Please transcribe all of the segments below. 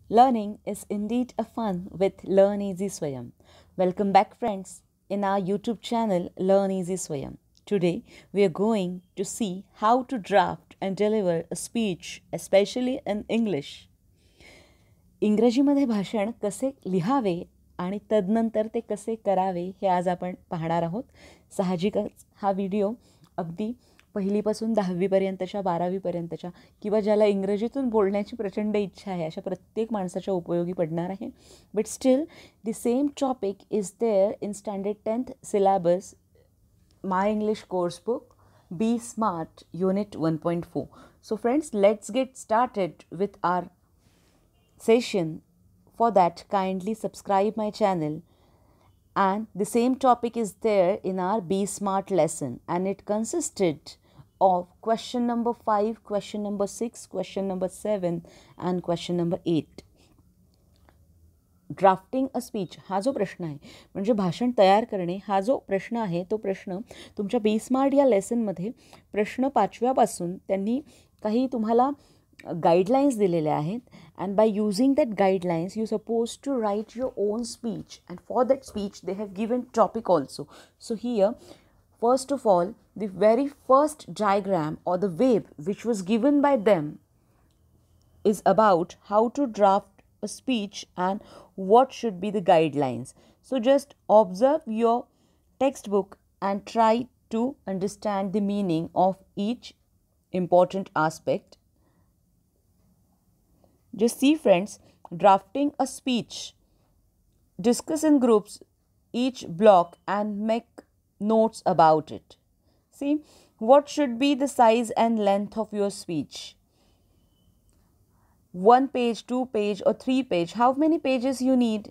Learning is indeed a fun with Learn Easy Swayam. Welcome back, friends, in our YouTube channel Learn Easy Swayam. Today, we are going to see how to draft and deliver a speech, especially in English. इंग्रजीमध्ये भाषण कसे लिहावे आणि तदनंतर ते कसे करावे हे आज आपण पाहणार आहोत. साहजिकच हा व्हिडिओ अगदी पहिलीपासून 10वीपर्यंतच्या 12वीपर्यंतच्या किंवा ज्याला इंग्रजीतून बोलण्याची प्रचंड इच्छा आहे अशा प्रत्येक माणसाच्या उपयोगी पडणार आहे. But still the same topic is there in standard 10th syllabus my English course book be smart unit 1.4. So friends, let's get started with our session. For that, kindly subscribe my channel, and the same topic is there in our Be Smart lesson, and it consisted of question number 5, question number 6, question number 7 and question number 8. Drafting a speech हा जो प्रश्न आहे म्हणजे भाषण तयार करणे हा जो प्रश्न आहे तो प्रश्न तुमच्या बी स्मार्ट या लेसनमध्ये प्रश्न 5व्यापासून त्यांनी काही तुम्हाला गाईडलाईन्स दिलेल्या आहेत. And by using that guidelines you suppose to write your own speech, and for that speech they have given topic also. So here first of all, the very first diagram or the web which was given by them is about how to draft a speech and what should be the guidelines. So just observe your textbook and try to understand the meaning of each important aspect. Just see, friends, drafting a speech, discuss in groups each block and make notes about it. See, what should be the size and length of your speech? 1 page, 2 page or 3 page? How many pages you need?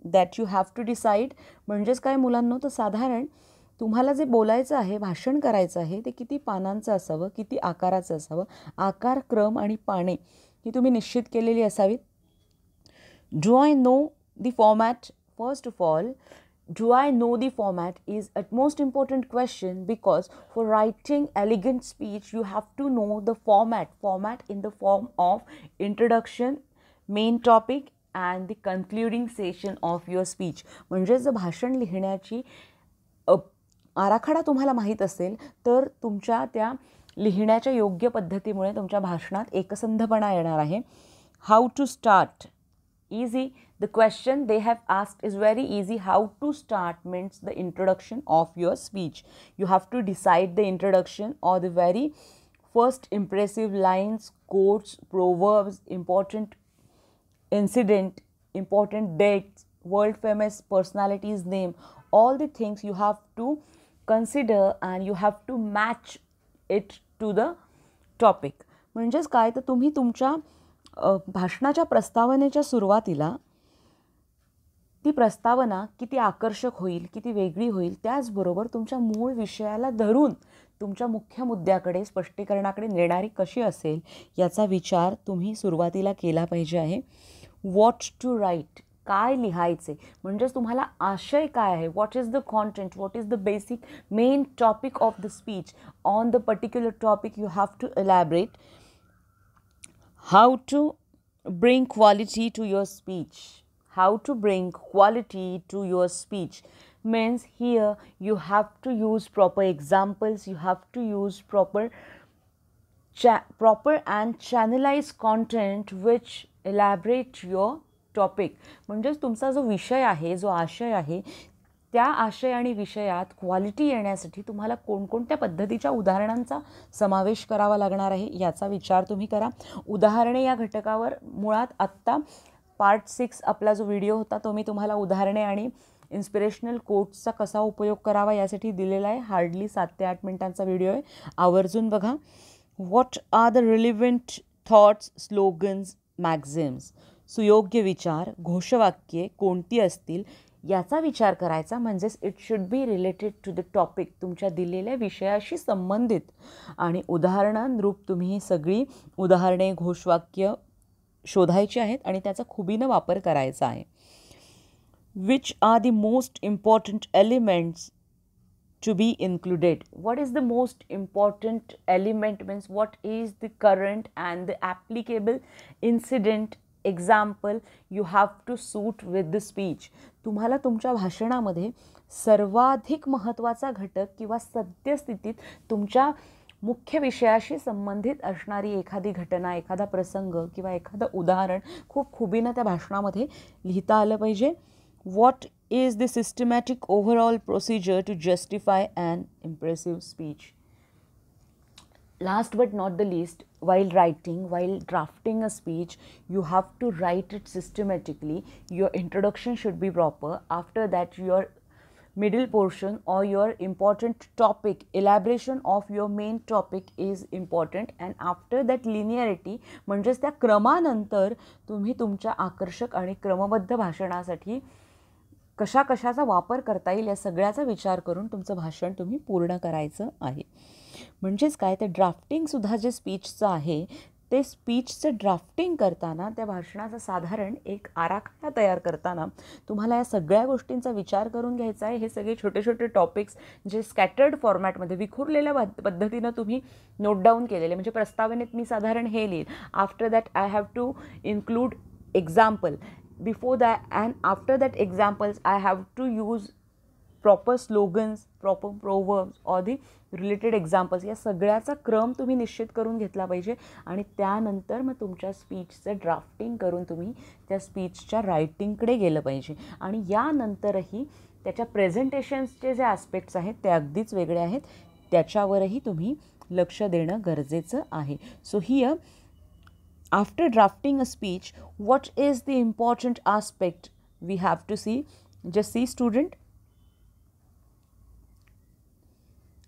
That you have to decide. म्हणजेच काय मुलांनो, तर साधारण तुम्हाला जे बोलायचं आहे, भाषण करायचं आहे ते किती पानांचं असावं, किती आकाराचं असावं, आकार, क्रम आणि पाने ही तुम्ही निश्चित केलेली असावीत. Do I know the format? First of all, do I know the format is a most important question, because for writing elegant speech you have to know the format in the form of introduction, main topic and the concluding session of your speech. म्हणजे जर भाषण लिहिण्याची आराखडा तुम्हाला माहीत असेल तर तुमच्या त्या लिहिण्याच्या योग्य पद्धतीमुळे तुमच्या भाषणात एकसंधपणा येणार आहे. How to start? Easy. The question they have asked is very easy. How to start means the introduction of your speech. You have to decide the introduction or the very first impressive lines, quotes, proverbs, important incident, important dates, world famous personalities name. All the things you have to consider and you have to match it to the topic. म्हणजेच काय, तर तुम्ही तुमच्या भाषणाच्या प्रस्तावनेच्या सुरुवातीला ती प्रस्तावना किती आकर्षक होईल, किती वेगळी होईल, त्याचबरोबर तुमच्या मूळ विषयाला धरून तुमच्या मुख्य मुद्द्याकडे, स्पष्टीकरणाकडे नेणारी कशी असेल याचा विचार तुम्ही सुरुवातीला केला पाहिजे आहे. व्हॉट टू राईट, काय लिहायचे, म्हणजेच तुम्हाला आशय काय आहे, what is the content, what is the basic main topic of the speech. On the particular topic you have to elaborate. How to bring quality to your speech. How to bring quality to your speech means here you have to use proper examples, you have to use proper and channelized content which elaborate your topic. म्हणजेच तुमचा जो विषय आहे, जो आशय आहे, त्या आशय आणि विषयात क्वालिटी येण्यासाठी तुम्हाला कोणकोणत्या पद्धतीच्या उदाहरणांचा समावेश करावा लागणार आहे याचा विचार तुम्ही करा. उदाहरणे या घटकावर मुळात आत्ता पार्ट 6 आपला जो व्हिडिओ होता तो मी तुम्हाला उदाहरणे आणि इन्स्पिरेशनल कोट्सचा कसा उपयोग करावा यासाठी दिलेला आहे. हार्डली 7 ते 8 मिनिटांचा व्हिडिओ आहे, आवर्जून बघा. What are the relevant thoughts, slogans, maxims. सुयोग्य विचार, घोषवाक्ये कोणती असतील याचा विचार करायचा. म्हणजेच it should be related to the topic, तुमच्या दिलेल्या विषयाशी संबंधित. आणि उदाहरणांरूप तुम्ही ही सगळी उदाहरणे, घोषवाक्य शोधायची आहेत आणि त्याचा खुबीनं वापर करायचा आहे. Which are the most important elements to be included. What is the most important element means what is the current and the applicable incident example you have to suit with the speech. तुम्हाला तुमच्या भाषणामध्ये सर्वाधिक महत्त्वाचा घटक किंवा सद्यस्थितीत तुमच्या मुख्य विषयाशी संबंधित असणारी एखादी घटना, एखादा प्रसंग किंवा एखादं उदाहरण खूप खुबीनं त्या भाषणामध्ये लिहिता आलं पाहिजे. What is the systematic overall procedure to justify and impressive speech. Last but not the least, while drafting a speech, you have to write it systematically. Your introduction should be proper. After that, your middle portion or your important topic, elaboration of your main topic is important. And after that, linearity, म्हणजेच त्या क्रमानंतर तुम्ही तुमच्या आकर्षक आणि क्रमबद्ध भाषणासाठी कशाचा वापर करता येईल या सगळ्याचा विचार करून तुमचं भाषण तुम्ही पूर्ण करायचं आहे. म्हणजेच काय, ते ड्राफ्टिंगसुद्धा जे स्पीचचं आहे ते स्पीचचं ड्राफ्टिंग करताना, त्या भाषणाचा साधारण एक आराखडा तयार करताना तुम्हाला या सगळ्या गोष्टींचा विचार करून घ्यायचा आहे. हे सगळे छोटे छोटे टॉपिक्स जे स्कॅटर्ड फॉर्मॅटमध्ये विखुरलेल्या पद्धतीनं तुम्ही नोट डाऊन केलेले, म्हणजे प्रस्तावनेत मी साधारण हे लिहिल, after that I have to include example, before that and after that examples I have to use proper slogans, proper proverbs or the related examples. या सगळ्याचा क्रम तुम्ही निश्चित करून घेतला पाहिजे आणि त्यानंतर मग तुमच्या स्पीचचं ड्राफ्टिंग करून तुम्ही त्या स्पीचच्या रायटिंगकडे गेलं पाहिजे. आणि यानंतरही त्याच्या प्रेझेंटेशन्सचे जे ॲस्पेक्ट्स आहेत ते अगदीच वेगळे आहेत, त्याच्यावरही तुम्ही लक्ष देणं गरजेचं आहे. So here, after drafting a speech, what is the important aspect we have to see? Just see, student,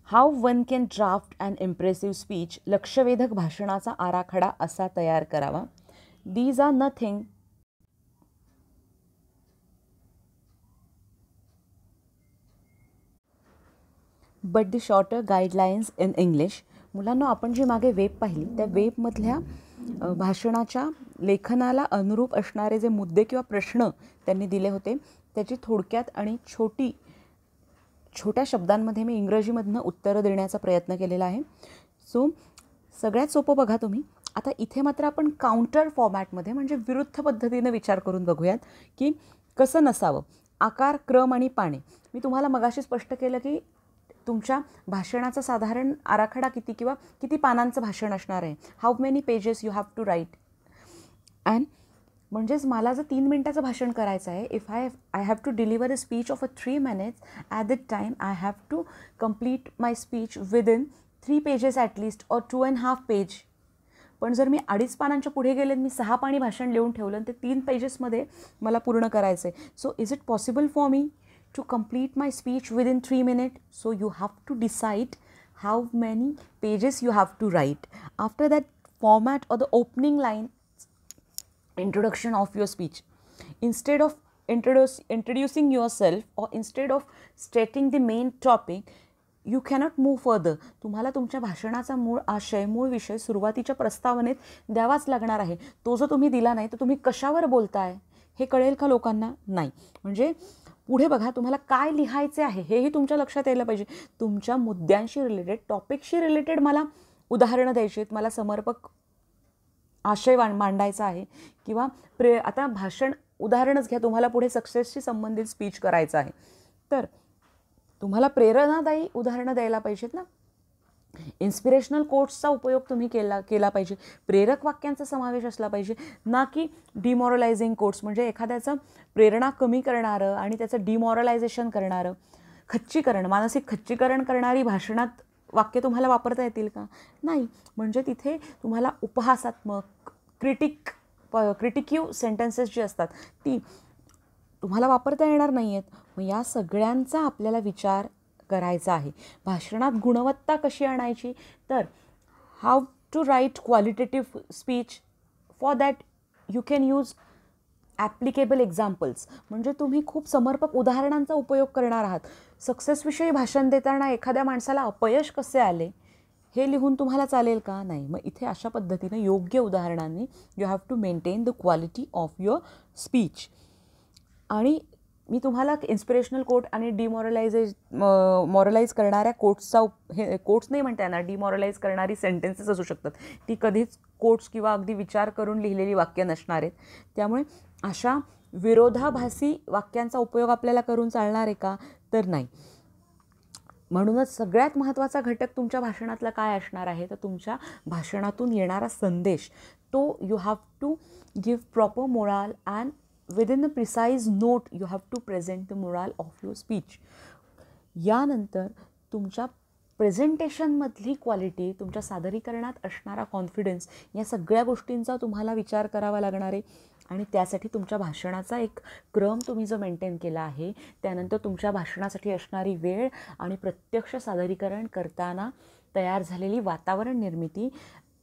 how one can draft an impressive speech. लक्षवेधक भाषणाचा आराखडा असा तयार करावा. These are nothing but the shorter guidelines in English. मुलांना आपण जी मागे web पाहिली त्या वेबमधल्या भाषणाच्या लेखनाला अनुरूप असणारे जे मुद्दे किंवा प्रश्न त्यांनी दिले होते त्याची थोडक्यात आणि छोट्या शब्दांमध्ये मी इंग्रजीमधनं उत्तरं देण्याचा प्रयत्न केलेला आहे. सो सगळ्यात सोपं बघा तुम्ही. आता इथे मात्र आपण काउंटर फॉर्मॅटमध्ये म्हणजे विरुद्ध पद्धतीनं विचार करून बघूयात की कसं नसावं. आकार, क्रम आणि पाने. मी तुम्हाला मगाशी स्पष्ट केलं की तुमच्या भाषणाचा साधारण आराखडा किती किंवा किती पानांचं भाषण असणार आहे. How many pages you have to write. And म्हणजेच मला जर 3 मिनटाचं भाषण करायचं आहे, if I have to deliver a speech of 3 minutes, at that time I have to complete my speech within 3 pages at least or 2.5 page. पण जर मी 2.5 पानांच्या पुढे गेले, मी 6 पानी भाषण लिहून ठेवलं आणि ते 3 पेजेसमध्ये मला पूर्ण करायचं आहे. So is it possible for me to complete my speech within 3 minutes? So you have to decide how many pages you have to write. After that format or the opening line, introduction of your speech, instead of introducing yourself or instead of stating the main topic, you cannot move further. तुम्हाला तुमच्या भाषणाचा मूळ आशय, मूळ विषय सुरुवातीच्या प्रस्तावनेत द्यावाच लागणार आहे. तो जर तुम्ही दिला नाही तर तुम्ही कशावर बोलताय हे कळेल का लोकांना? नाही. म्हणजे पुढे बघा, तुम्हाला काय लिहायचे आहे हेही तुमच्या लक्षात यायला पाहिजे. तुमच्या मुद्द्यांशी रिलेटेड, टॉपिकशी रिलेटेड मला उदाहरणं द्यायची आहेत, मला समर्पक आशय मांडायचा आहे किंवा आता भाषण उदाहरणच घ्या, तुम्हाला पुढे सक्सेसशी संबंधित स्पीच करायचं आहे तर तुम्हाला प्रेरणादायी उदाहरणं द्यायला पाहिजेत ना. इन्स्पिरेशनल कोट्सचा उपयोग तुम्ही केला पाहिजे. प्रेरक वाक्यांचा समावेश असला पाहिजे, ना की डिमॉरलायझिंग कोट्स म्हणजे एखाद्याचं प्रेरणा कमी करणारं आणि त्याचं डिमॉरलायझेशन करणारं, मानसिक खच्चीकरण करणारी भाषणात वाक्य तुम्हाला वापरता येतील का? नाही. म्हणजे तिथे तुम्हाला उपहासात्मक, क्रिटिक्यू सेंटेन्सेस जी असतात ती तुम्हाला वापरता येणार नाही आहेत. मग या सगळ्यांचा आपल्याला विचार करायचा आहे. भाषणात गुणवत्ता कशी आणायची, तर how to write qualitative speech. For that you can use applicable examples. म्हणजे तुम्ही खूप समर्पक उदाहरणांचा उपयोग करणार आहात. सक्सेसविषयी भाषण देताना एखाद्या माणसाला अपयश कसे आले हे लिहून तुम्हाला चालेल का? नाही. मग इथे अशा पद्धतीनं योग्य उदाहरणांनी you have to maintain the quality of your speech. आणि मी तुम्हाला इन्स्पिरेशनल कोट आणि मॉरलाइज करणाऱ्या कोट्सचा कोट्स नाही म्हणता येणार, डिमॉरलाइज करणारी सेंटेन्सेस असू शकतात. ती कधीच कोट्स किंवा अगदी विचार करून लिहिलेली वाक्य नसणार आहेत. त्यामुळे अशा विरोधाभासी वाक्यांचा उपयोग आपल्याला करून चालणार आहे का? तर नाही. म्हणूनच सगळ्यात महत्त्वाचा घटक तुमच्या भाषणातला काय असणार आहे, तर तुमच्या भाषणातून येणारा संदेश, तो you have to give proper moral and within the precise note you have to present the moral of your speech. यानंतर तुमच्या प्रेझेंटेशनमधली क्वालिटी, तुमच्या सादरीकरणात असणारा कॉन्फिडन्स, या सगळ्या गोष्टींचा तुम्हाला विचार करावा लागणार आहे. आणि त्यासाठी तुमच्या भाषणाचा एक क्रम तुम्ही जो मेंटेन केला आहे, त्यानंतर तुमच्या भाषणासाठी असणारी वेळ आणि प्रत्यक्ष सादरीकरण करताना तयार झालेली वातावरण निर्मिती,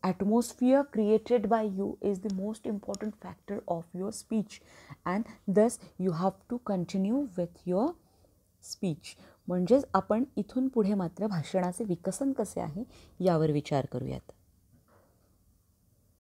atmosphere created by you is the most important factor of your speech, and thus you have to continue with your speech. म्हणजेच आपण इथून पुढे मात्र भाषणाचे विकसन कसे आहे यावर विचार करूयात.